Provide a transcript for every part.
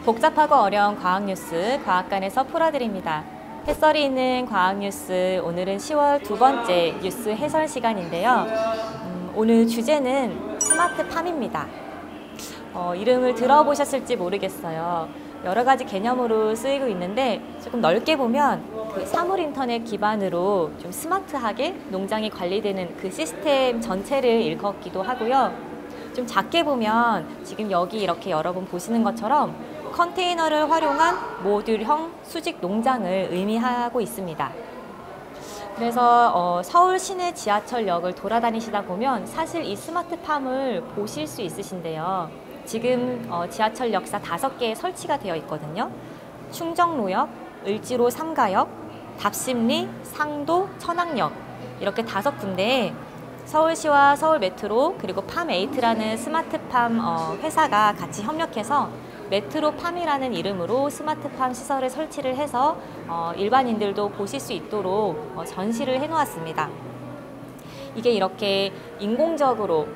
복잡하고 어려운 과학 뉴스 과학관에서 풀어드립니다. 해설이 있는 과학 뉴스, 오늘은 10월 두 번째 뉴스 해설 시간인데요. 오늘 주제는 스마트팜입니다. 이름을 들어보셨을지 모르겠어요. 여러 가지 개념으로 쓰이고 있는데 조금 넓게 보면 그 사물 인터넷 기반으로 좀 스마트하게 농장이 관리되는 그 시스템 전체를 일컫기도 하고요. 좀 작게 보면 지금 여기 이렇게 여러분 보시는 것처럼 컨테이너를 활용한 모듈형 수직 농장을 의미하고 있습니다. 그래서 서울 시내 지하철역을 돌아다니시다 보면 사실 이 스마트팜을 보실 수 있으신데요. 지금 지하철 역사 5개에 설치가 되어 있거든요. 충정로역, 을지로 3가역, 답심리, 상도, 천왕역 이렇게 5군데에 서울시와 서울메트로 그리고 팜8라는 스마트팜 회사가 같이 협력해서 메트로팜이라는 이름으로 스마트팜 시설을 설치를 해서 일반인들도 보실 수 있도록 전시를 해놓았습니다. 이게 이렇게 인공적으로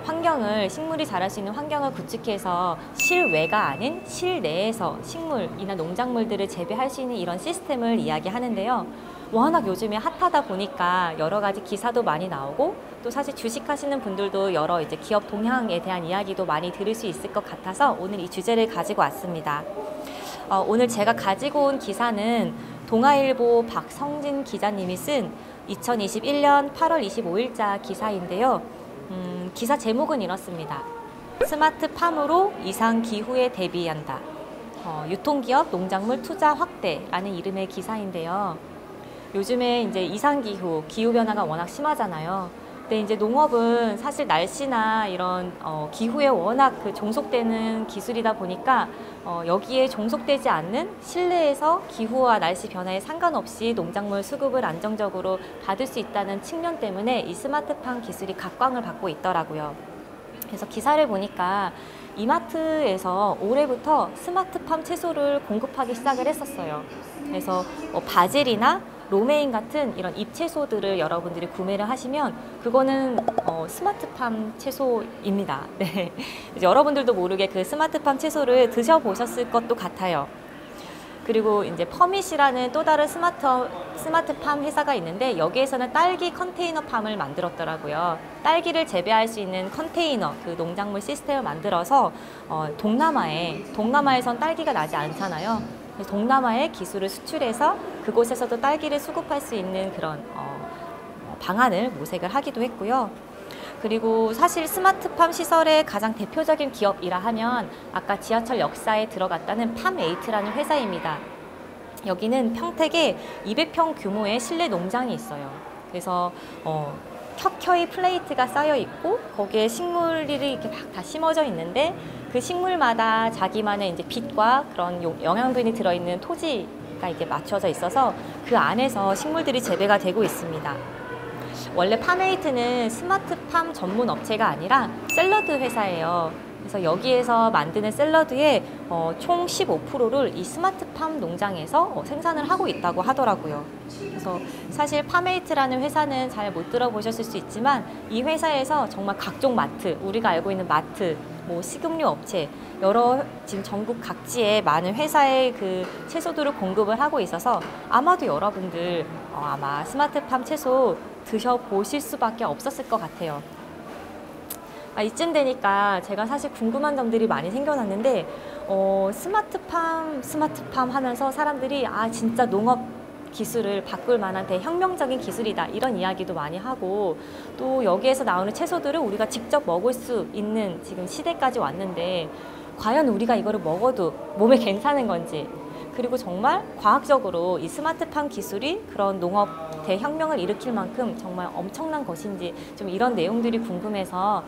환경을, 식물이 자랄 수 있는 환경을 구축해서 실외가 아닌 실내에서 식물이나 농작물들을 재배할 수 있는 이런 시스템을 이야기하는데요. 워낙 요즘에 핫하다 보니까 여러 가지 기사도 많이 나오고 또 사실 주식하시는 분들도 여러 이제 기업 동향에 대한 이야기도 많이 들을 수 있을 것 같아서 오늘 이 주제를 가지고 왔습니다. 오늘 제가 가지고 온 기사는 동아일보 박성진 기자님이 쓴 2021년 8월 25일자 기사인데요. 기사 제목은 이렇습니다. 스마트팜으로 이상 기후에 대비한다. 유통기업 농작물 투자 확대라는 이름의 기사인데요. 요즘에 이제 이상기후, 기후변화가 워낙 심하잖아요. 근데 이제 농업은 사실 날씨나 이런 기후에 워낙 종속되는 기술이다 보니까 여기에 종속되지 않는 실내에서 기후와 날씨 변화에 상관없이 농작물 수급을 안정적으로 받을 수 있다는 측면 때문에 이 스마트팜 기술이 각광을 받고 있더라고요. 그래서 기사를 보니까 이마트에서 올해부터 스마트팜 채소를 공급하기 시작을 했었어요. 그래서 바질이나 로메인 같은 이런 잎채소들을 여러분들이 구매를 하시면 그거는 스마트팜 채소입니다. 네. 여러분들도 모르게 그 스마트팜 채소를 드셔보셨을 것도 같아요. 그리고 이제 퍼밋이라는 또 다른 스마트팜 회사가 있는데 여기에서는 딸기 컨테이너 팜을 만들었더라고요. 딸기를 재배할 수 있는 컨테이너, 그 농작물 시스템을 만들어서 동남아에선 딸기가 나지 않잖아요. 동남아에 기술을 수출해서 그곳에서도 딸기를 수급할 수 있는 그런 방안을 모색을 하기도 했고요. 그리고 사실 스마트팜 시설의 가장 대표적인 기업이라 하면 아까 지하철 역사에 들어갔다는 팜8라는 회사입니다. 여기는 평택에 200평 규모의 실내 농장이 있어요. 그래서 켜켜이 플레이트가 쌓여 있고 거기에 식물이 이렇게 막 다 심어져 있는데 그 식물마다 자기만의 이제 빛과 그런 영양분이 들어있는 토지가 이렇게 맞춰져 있어서 그 안에서 식물들이 재배가 되고 있습니다. 원래 팜8는 스마트팜 전문 업체가 아니라 샐러드 회사예요. 그래서 여기에서 만드는 샐러드의 총 15%를 이 스마트팜 농장에서 생산을 하고 있다고 하더라고요. 그래서 사실 팜8라는 회사는 잘 못 들어보셨을 수 있지만 이 회사에서 정말 각종 마트, 우리가 알고 있는 마트, 식음료 업체, 여러 지금 전국 각지에 많은 회사의 그 채소들을 공급을 하고 있어서 아마도 여러분들 아마 스마트팜 채소 드셔보실 수밖에 없었을 것 같아요. 이쯤 되니까 제가 사실 궁금한 점들이 많이 생겨났는데 스마트팜 하면서 사람들이 진짜 농업 기술을 바꿀 만한 대혁명적인 기술이다 이런 이야기도 많이 하고 또 여기에서 나오는 채소들을 우리가 직접 먹을 수 있는 지금 시대까지 왔는데 과연 우리가 이거를 먹어도 몸에 괜찮은 건지 그리고 정말 과학적으로 이 스마트팜 기술이 그런 농업 대혁명을 일으킬 만큼 정말 엄청난 것인지 좀 이런 내용들이 궁금해서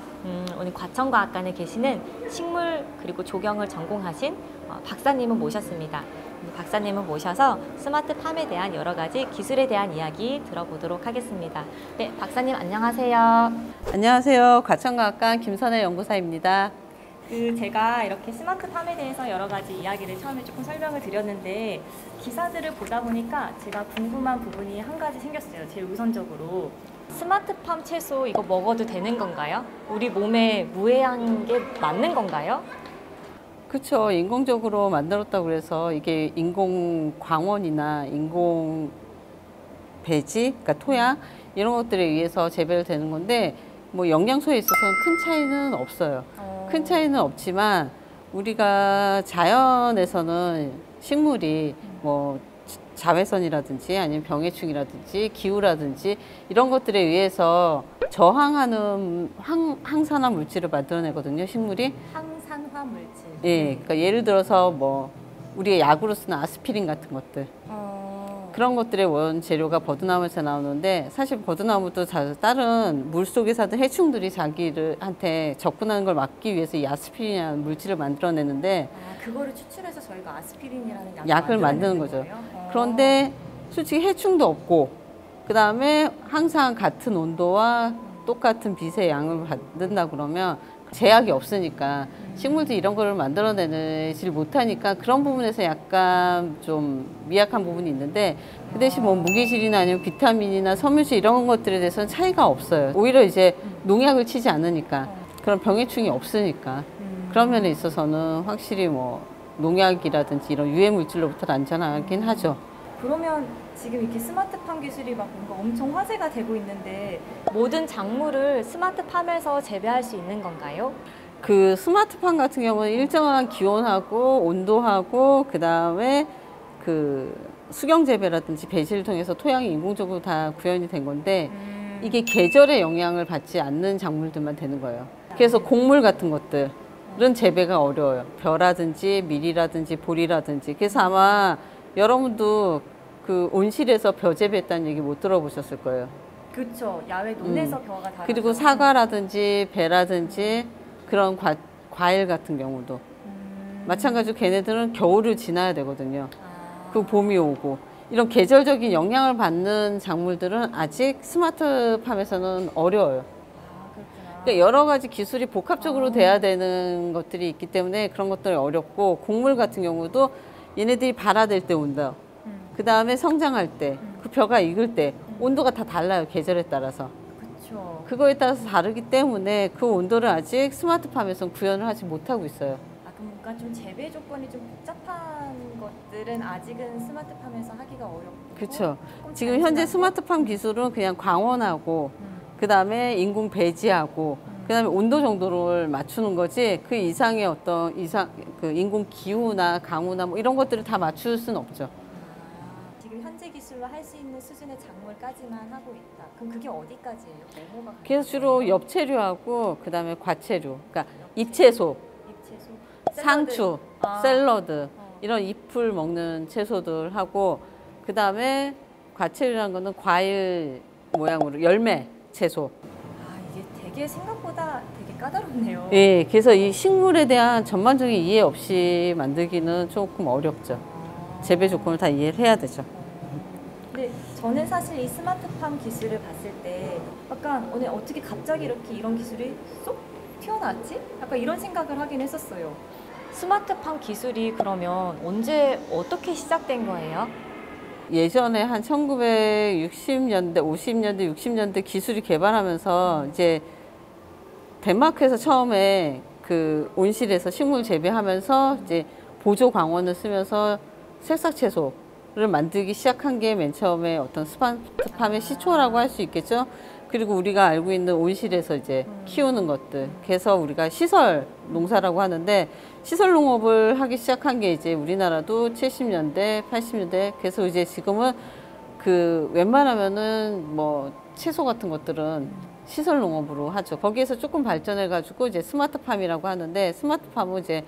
오늘 과천과학관에 계시는 식물 그리고 조경을 전공하신 박사님을 모셨습니다. 박사님을 모셔서 스마트팜에 대한 여러 가지 기술에 대한 이야기 들어보도록 하겠습니다. 네, 박사님 안녕하세요. 안녕하세요. 과천과학관 김선혜 연구사입니다. 제가 이렇게 스마트팜에 대해서 여러 가지 이야기를 처음에 조금 설명을 드렸는데 기사들을 보다 보니까 제가 궁금한 부분이 한 가지 생겼어요. 제일 우선적으로 스마트팜 채소 이거 먹어도 되는 건가요? 우리 몸에 무해한 게 맞는 건가요? 그쵸. 인공적으로 만들었다고 그래서 이게 인공 광원이나 인공 배지, 그러니까 토양 이런 것들에 의해서 재배를 되는 건데 뭐 영양소에 있어서는 큰 차이는 없어요. 큰 차이는 없지만 우리가 자연에서는 식물이 뭐 자외선이라든지 아니면 병해충이라든지 기후라든지 이런 것들에 의해서 저항하는 항산화 물질을 만들어내거든요, 식물이. 항산화 물질. 예, 그러니까 예를 들어서 뭐 우리가 약으로 쓰는 아스피린 같은 것들. 그런 것들의 원재료가 버드나무에서 나오는데 사실 버드나무도 다른 물속에 사는 해충들이 자기들한테 접근하는 걸 막기 위해서 이 아스피린이라는 물질을 만들어내는데 그거를 추출해서 저희가 아스피린이라는 약을 만드는 거죠. 거예요? 그런데 솔직히 해충도 없고 그 다음에 항상 같은 온도와 똑같은 빛의 양을 받는다 그러면 제약이 없으니까 식물들이 이런 거를 만들어내질 못하니까 그런 부분에서 약간 좀 미약한 부분이 있는데 그 대신 뭐 무기질이나 아니면 비타민이나 섬유질 이런 것들에 대해서는 차이가 없어요. 오히려 이제 농약을 치지 않으니까 그런 병해충이 없으니까 그런 면에 있어서는 확실히 뭐 농약이라든지 이런 유해 물질로부터 안전하긴 하죠. 그러면 지금 이렇게 스마트팜 기술이 막 뭔가 엄청 화제가 되고 있는데 모든 작물을 스마트팜에서 재배할 수 있는 건가요? 그 스마트팜 같은 경우는 일정한 기온하고 온도하고 그 다음에 그 수경 재배라든지 배지를 통해서 토양이 인공적으로 다 구현이 된 건데 이게 계절의 영향을 받지 않는 작물들만 되는 거예요. 그래서 곡물 같은 것들은 재배가 어려워요. 벼라든지 밀이라든지 보리라든지. 그래서 아마 여러분도 그 온실에서 벼 재배했다는 얘기 못 들어보셨을 거예요. 그렇죠. 야외 논에서 벼가 다. 그리고 사과라든지 배라든지 그런 과일 같은 경우도 마찬가지로 걔네들은 겨울을 지나야 되거든요. 그 봄이 오고 이런 계절적인 영향을 받는 작물들은 아직 스마트팜에서는 어려워요. 그러니까 여러 가지 기술이 복합적으로 돼야 되는 것들이 있기 때문에 그런 것들이 어렵고 곡물 같은 경우도 얘네들이 발화될 때 온다. 그 다음에 성장할 때, 그 벼가 익을 때 온도가 다 달라요. 계절에 따라서. 그렇죠. 그거에 따라서 다르기 때문에 그 온도를 아직 스마트팜에서는 구현을 하지 못하고 있어요. 그러니까 좀 재배 조건이 좀 복잡한 것들은 아직은 스마트팜에서 하기가 어렵고. 그렇죠. 지금 현재 스마트팜 기술은 그냥 광원하고 그 다음에 인공 배지하고 그 다음에 온도 정도를 맞추는 거지 그 이상의 어떤 그 인공 기후나 강우나 뭐 이런 것들을 다 맞출 수는 없죠. 지금 현재 기술로 할 수 있는 수준의 작물까지만 하고 있다. 그럼 그게 어디까지예요? 뭐가 그래서 주로 엽채류하고 그 다음에 과채류, 그러니까 잎채소, 상추, 샐러드 이런 잎을 먹는 채소들 하고 그 다음에 과채류라는 거는 과일 모양으로 열매 채소. 이게 되게 생각보다 되게 까다롭네요. 예, 그래서 이 식물에 대한 전반적인 이해 없이 만들기는 조금 어렵죠. 재배 조건을 다 이해를 해야 되죠. 근데 저는 사실 이 스마트팜 기술을 봤을 때 약간 오늘 어떻게 갑자기 이렇게 이런 기술이 쏙 튀어나왔지? 약간 이런 생각을 하긴 했었어요. 스마트팜 기술이 그러면 언제 어떻게 시작된 거예요? 예전에 한 1960년대, 50년대, 60년대 기술이 개발하면서 이제 덴마크에서 처음에 그 온실에서 식물 재배하면서 이제 보조 광원을 쓰면서 새싹 채소를 만들기 시작한 게 맨 처음에 어떤 스마트팜의 시초라고 할 수 있겠죠. 그리고 우리가 알고 있는 온실에서 이제 키우는 것들. 그래서 우리가 시설 농사라고 하는데 시설 농업을 하기 시작한 게 이제 우리나라도 70년대, 80년대. 그래서 이제 지금은 그 웬만하면은 뭐 채소 같은 것들은 시설 농업으로 하죠. 거기에서 조금 발전해 가지고 이제 스마트팜이라고 하는데 스마트팜은 이제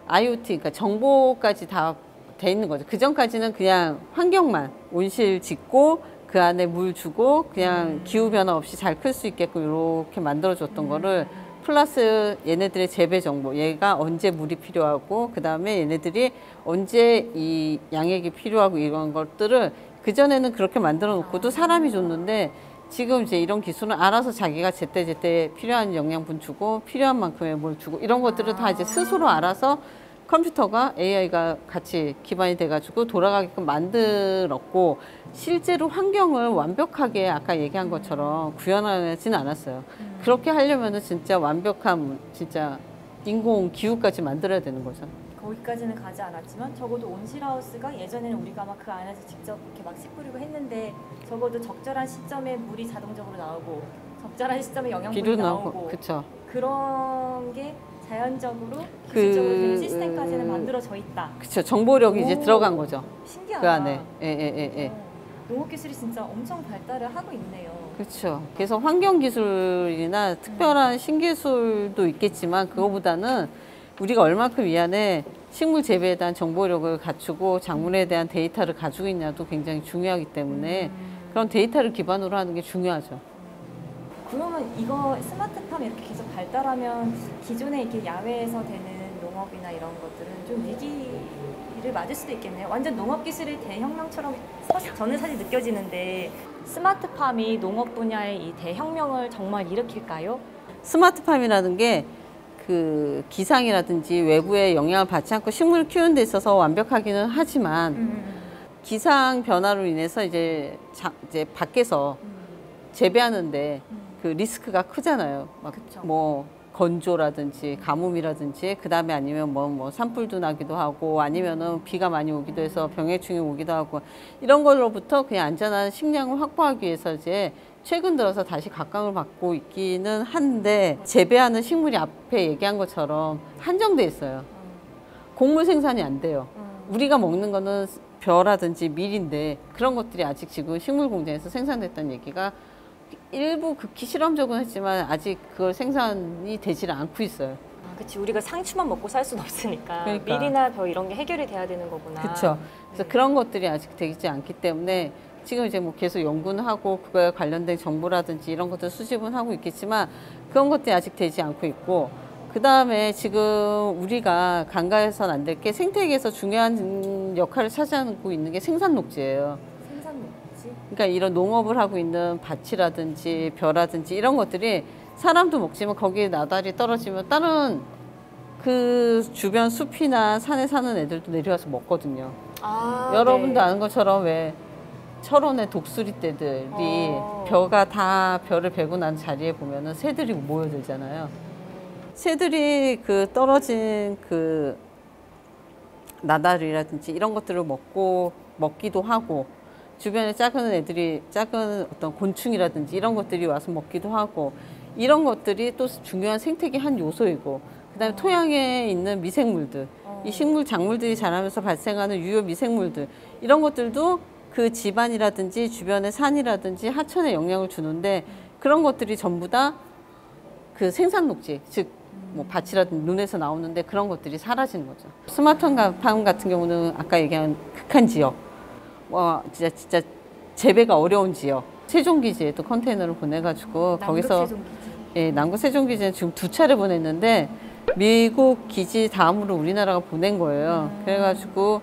IoT, 그러니까 정보까지 다 돼 있는 거죠. 그 전까지는 그냥 환경만 온실 짓고 그 안에 물 주고 그냥 기후 변화 없이 잘 클 수 있게끔 이렇게 만들어줬던 거를 플러스 얘네들의 재배 정보, 얘가 언제 물이 필요하고 그 다음에 얘네들이 언제 이 양액이 필요하고 이런 것들을 그 전에는 그렇게 만들어 놓고도 사람이 줬는데 지금 이제 이런 기술은 알아서 자기가 제때제때 필요한 영양분 주고 필요한 만큼의 뭘 주고 이런 것들을 다 이제 스스로 알아서 컴퓨터가 AI가 같이 기반이 돼가지고 돌아가게끔 만들었고 실제로 환경을 완벽하게 아까 얘기한 것처럼 구현하지는 않았어요. 그렇게 하려면은 진짜 완벽한 진짜 인공 기후까지 만들어야 되는 거죠. 거기까지는 가지 않았지만 적어도 온실하우스가 예전에는 우리가 막 그 안에서 직접 이렇게 막 씨 뿌리고 했는데 적어도 적절한 시점에 물이 자동적으로 나오고 적절한 시점에 영양분이 비료 나오고 그쵸. 그런 게 자연적으로 그- 기술적으로 된 시스템까지는 만들어져 있다. 그쵸. 정보력이 이제 오. 들어간 거죠. 신기하다. 그 안에. 예. 농업 기술이 진짜 엄청 발달을 하고 있네요. 그렇죠. 그래서 환경 기술이나 특별한 신기술도 있겠지만 그거보다는 우리가 얼마큼 이 안에 식물 재배에 대한 정보력을 갖추고 작물에 대한 데이터를 가지고 있냐도 굉장히 중요하기 때문에 그런 데이터를 기반으로 하는 게 중요하죠. 그러면 이거 스마트팜 이렇게 계속 발달하면 기존에 이렇게 야외에서 되는 농업이나 이런 것들은 좀 위기를 맞을 수도 있겠네요. 완전 농업 기술의 대혁명처럼 저는 사실 느껴지는데 스마트팜이 농업 분야의 이 대혁명을 정말 일으킬까요? 스마트팜이라는 게 그 기상이라든지 외부의 영향을 받지 않고 식물을 키우는 데 있어서 완벽하기는 하지만 기상 변화로 인해서 이제 밖에서 재배하는데 그 리스크가 크잖아요. 막 그쵸. 뭐 건조라든지 가뭄이라든지 그다음에 아니면 뭐 산불도 나기도 하고 아니면은 비가 많이 오기도 해서 병해충이 오기도 하고 이런 걸로부터 그냥 안전한 식량을 확보하기 위해서 이제 최근 들어서 다시 각광을 받고 있기는 한데 재배하는 식물이 앞에 얘기한 것처럼 한정돼 있어요. 곡물 생산이 안 돼요. 우리가 먹는 거는 벼라든지 밀인데 그런 것들이 아직 지금 식물 공장에서 생산됐다는 얘기가 일부 극히 실험적은 했지만 아직 그걸 생산이 되지를 않고 있어요. 그치, 우리가 상추만 먹고 살 수는 없으니까 그러니까. 밀이나 벼 이런 게 해결이 돼야 되는 거구나. 그렇죠. 그래서 그런 것들이 아직 되지 않기 때문에 지금 이제 뭐 계속 연구는 하고 그거에 관련된 정보라든지 이런 것들 수집은 하고 있겠지만 그런 것들이 아직 되지 않고 있고 그 다음에 지금 우리가 간과해서는 안 될 게 생태계에서 중요한 역할을 차지하고 있는 게 생산 녹지예요. 생산 녹지? 그러니까 이런 농업을 하고 있는 밭이라든지 벼라든지 이런 것들이 사람도 먹지만 거기에 나달이 떨어지면 다른 그 주변 숲이나 산에 사는 애들도 내려와서 먹거든요. 여러분도 네. 아는 것처럼 왜 철원의 독수리떼들이 벼가 다 벼를 베고 난 자리에 보면은 새들이 모여들잖아요. 새들이 그 떨어진 그 나달이라든지 이런 것들을 먹기도 하고 주변에 작은 어떤 곤충이라든지 이런 것들이 와서 먹기도 하고 이런 것들이 또 중요한 생태계 한 요소이고 그다음에 토양에 있는 미생물들 이 식물 작물들이 자라면서 발생하는 유효 미생물들 이런 것들도 그 집안이라든지 주변의 산이라든지 하천에 영향을 주는데 그런 것들이 전부 다 그 생산 녹지 즉 뭐 밭이라든지 눈에서 나오는데 그런 것들이 사라지는 거죠. 스마트팜 같은 경우는 아까 얘기한 극한 지역 진짜 재배가 어려운 지역 세종기지에 또 컨테이너를 보내가지고 거기서 예, 남극 세종기지는 지금 2차례 보냈는데 미국 기지 다음으로 우리나라가 보낸 거예요. 그래가지고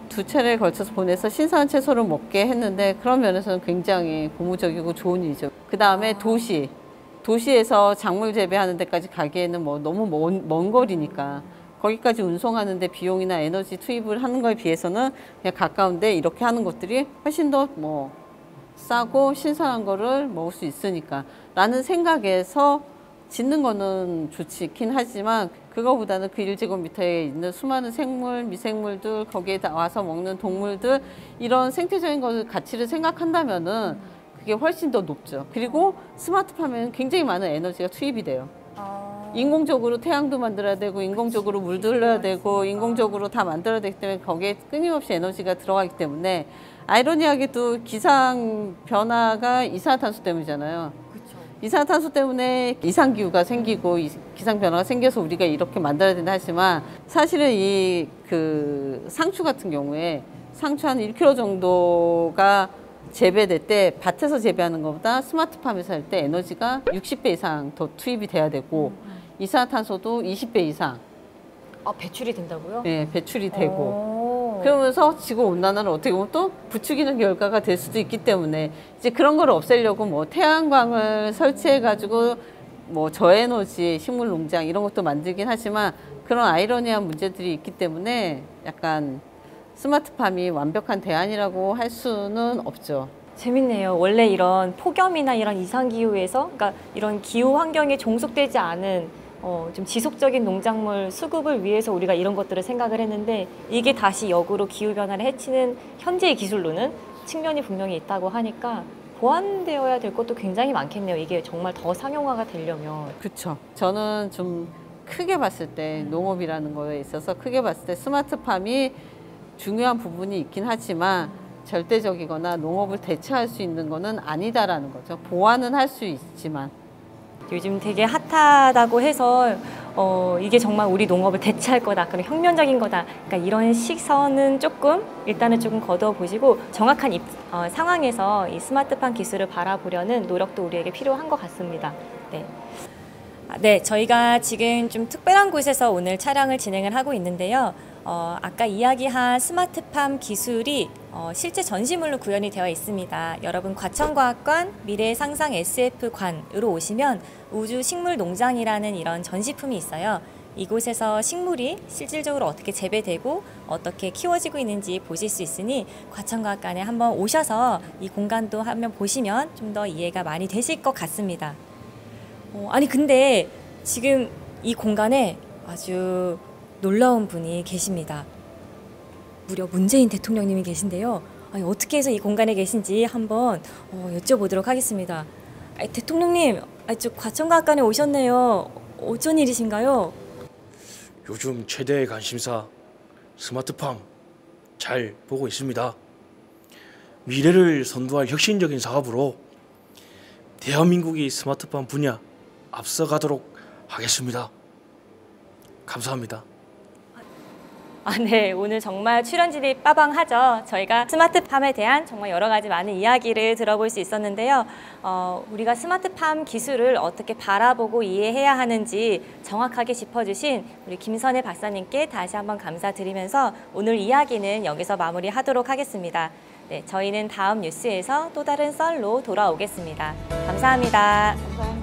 2차례에 걸쳐서 보내서 신선한 채소를 먹게 했는데 그런 면에서는 굉장히 고무적이고 좋은 일이죠. 그 다음에 도시에서 작물 재배하는 데까지 가기에는 뭐 너무 먼 거리니까 거기까지 운송하는데 비용이나 에너지 투입을 하는 거에 비해서는 그냥 가까운데 이렇게 하는 것들이 훨씬 더 뭐 싸고 신선한 거를 먹을 수 있으니까 라는 생각에서 짓는 거는 좋긴 하지만 그거보다는 그 1제곱미터에 있는 수많은 생물, 미생물들 거기에 와서 먹는 동물들 이런 생태적인 가치를 생각한다면은 그게 훨씬 더 높죠. 그리고 스마트팜에는 굉장히 많은 에너지가 투입이 돼요. 인공적으로 태양도 만들어야 되고 인공적으로 물도 흘려야 되고 인공적으로 다 만들어야 되기 때문에 거기에 끊임없이 에너지가 들어가기 때문에 아이러니하게도 기상 변화가 이산화탄소 때문이잖아요. 그렇죠. 이산화탄소 때문에 이상기후가 생기고 기상 변화가 생겨서 우리가 이렇게 만들어야 된다 하지만 사실은 이 그 상추 같은 경우에 상추 한 1kg 정도가 재배될 때 밭에서 재배하는 것보다 스마트팜에서 할 때 에너지가 60배 이상 더 투입이 돼야 되고 이산화탄소도 20배 이상 배출이 된다고요? 네, 배출이 되고 그러면서 지구 온난화를 어떻게 보면 또 부추기는 결과가 될 수도 있기 때문에 이제 그런 걸 없애려고 뭐 태양광을 설치해 가지고 뭐 저에너지 식물 농장 이런 것도 만들긴 하지만 그런 아이러니한 문제들이 있기 때문에 약간 스마트팜이 완벽한 대안이라고 할 수는 없죠. 재밌네요. 원래 이런 폭염이나 이런 이상기후에서, 그러니까 이런 기후 환경에 종속되지 않은 좀 지속적인 농작물 수급을 위해서 우리가 이런 것들을 생각을 했는데 이게 다시 역으로 기후변화를 해치는 현재의 기술로는 측면이 분명히 있다고 하니까 보완되어야 될 것도 굉장히 많겠네요. 이게 정말 더 상용화가 되려면. 그렇죠. 저는 좀 크게 봤을 때 농업이라는 거에 있어서 크게 봤을 때 스마트팜이 중요한 부분이 있긴 하지만 절대적이거나 농업을 대체할 수 있는 거는 아니다라는 거죠. 보완은 할 수 있지만. 요즘 되게 핫하다고 해서 이게 정말 우리 농업을 대체할 거다, 그런 혁명적인 거다. 그러니까 이런 시선은 일단은 조금 거두어 보시고 정확한 상황에서 이 스마트팜 기술을 바라보려는 노력도 우리에게 필요한 것 같습니다. 네. 네, 저희가 지금 좀 특별한 곳에서 오늘 촬영을 진행을 하고 있는데요. 아까 이야기한 스마트팜 기술이 실제 전시물로 구현이 되어 있습니다. 여러분 과천과학관 미래상상 SF관으로 오시면 우주식물농장이라는 이런 전시품이 있어요. 이곳에서 식물이 실질적으로 어떻게 재배되고 어떻게 키워지고 있는지 보실 수 있으니 과천과학관에 한번 오셔서 이 공간도 한번 보시면 좀 더 이해가 많이 되실 것 같습니다. 아니 근데 지금 이 공간에 아주 놀라운 분이 계십니다. 무려 문재인 대통령님이 계신데요. 아니, 어떻게 해서 이 공간에 계신지 한번 여쭤보도록 하겠습니다. 대통령님, 저 과천과학관에 오셨네요. 어쩐 일이신가요? 요즘 최대의 관심사 스마트팜 잘 보고 있습니다. 미래를 선도할 혁신적인 사업으로 대한민국이 스마트팜 분야 앞서가도록 하겠습니다. 감사합니다. 네, 오늘 정말 출연진이 빠방하죠. 저희가 스마트팜에 대한 정말 여러 가지 많은 이야기를 들어볼 수 있었는데요. 우리가 스마트팜 기술을 어떻게 바라보고 이해해야 하는지 정확하게 짚어주신 우리 김선혜 박사님께 다시 한번 감사드리면서 오늘 이야기는 여기서 마무리하도록 하겠습니다. 네, 저희는 다음 뉴스에서 또 다른 썰로 돌아오겠습니다. 감사합니다. 감사합니다.